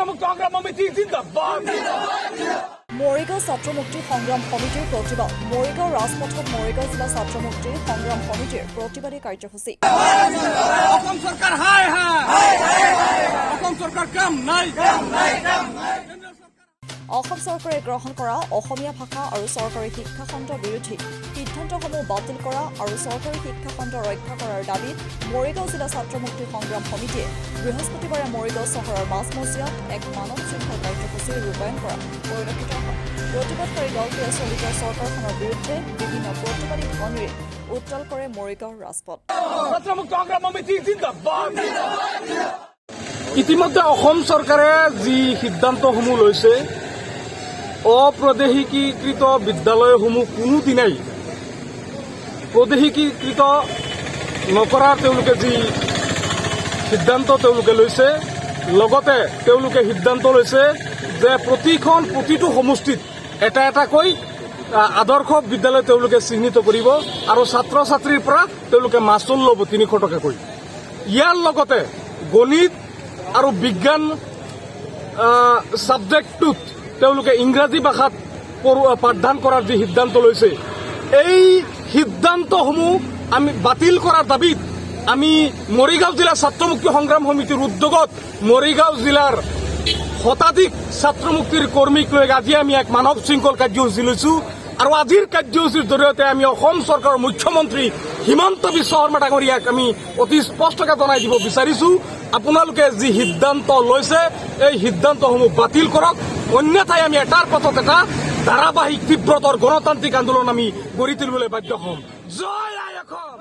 ছাত্ৰমুক্ত সংগ্ৰাম সমিতি জিন্দাবাদ। মৰিগাঁও ছাত্ৰ মুক্তি সংগ্ৰাম সমিতিৰ প্ৰতিবাদ। মৰিগাঁও ৰাজপথত মৰিগাঁও জিলা ছাত্ৰ মুক্তি সংগ্ৰাম সমিতিৰ প্ৰতিবাদী কাৰ্যসূচী। অসম চৰকাৰ হাই হাই, অসম চৰকাৰ কাম নাই। অসম চৰকাৰে গ্ৰহণ কৰা অসমীয়া ভাষা আৰু চৰকাৰী শিক্ষা খণ্ড বিৰোধী সিদ্ধান্তসমূহ বাতিল কৰা আৰু চৰকাৰী শিক্ষা খণ্ড ৰক্ষা কৰাৰ দাবীত মৰিগাঁও জিলা ছাত্ৰ মুক্তি সংগ্ৰাম সমিতিয়ে বৃহস্পতিবাৰে মৰিগাঁও চহৰৰ মাজমজিয়াত এক মানৱ শৃংখল কাৰ্যসূচী ৰূপায়ণ কৰা পৰিলক্ষিত হয়। প্ৰতিবাদকাৰী দলটোৱে চলিত চৰকাৰখনৰ বিৰুদ্ধে বিভিন্ন প্ৰতিবাদী ধ্বনিৰে উত্তাল কৰে মৰিগাঁওৰ ৰাজপথ। ছাত্ৰমুক্ত সংগ্ৰাম সমিতি জিন্দাবাদ। ইতিমধ্যে অসম চৰকাৰে যি সিদ্ধান্তসমূহ লৈছে, অপ্ৰদেশিকীকৃত বিদ্যালয়সমূহ কোনোদিনাই প্ৰদেশিকীকৃত নকৰাৰ তেওঁলোকে যি সিদ্ধান্ত তেওঁলোকে লৈছে, লগতে তেওঁলোকে সিদ্ধান্ত লৈছে যে প্ৰতিটো সমষ্টিত এটা এটাকৈ আদৰ্শ বিদ্যালয় তেওঁলোকে চিহ্নিত কৰিব আৰু ছাত্ৰ ছাত্ৰীৰ পৰা তেওঁলোকে মাচুল ল'ব 300 টকাকৈ। ইয়াৰ লগতে গণিত আৰু বিজ্ঞান ছাবজেক্টটোত তেওঁলোকে ইংৰাজী ভাষাত পাঠদান কৰাৰ যি সিদ্ধান্ত লৈছে, এই সিদ্ধান্তসমূহ আমি বাতিল কৰাৰ দাবীত আমি মৰিগাঁও জিলা ছাত্ৰ মুক্তি সংগ্ৰাম সমিতিৰ উদ্যোগত মৰিগাঁও জিলাৰ শতাধিক ছাত্ৰ মুক্তিৰ কৰ্মীক লৈ আজি আমি এক মানৱ শৃংখল কাৰ্যসূচী লৈছো। আৰু আজিৰ কাৰ্যসূচীৰ জৰিয়তে আমি অসম চৰকাৰৰ মুখ্যমন্ত্ৰী হিমন্ত বিশ্ব শৰ্মা ডাঙৰীয়াক আমি অতি স্পষ্টকৈ জনাই দিব বিচাৰিছো, আপোনালোকে যি সিদ্ধান্ত লৈছে এই সিদ্ধান্তসমূহ বাতিল কৰক, অন্যথাই আমি এটাৰ পাছত এটা ধাৰাবাহিক তীব্ৰতৰ গণতান্ত্ৰিক আন্দোলন আমি গঢ়ি তুলিবলৈ বাধ্য হ'ম। জয় আই অসম।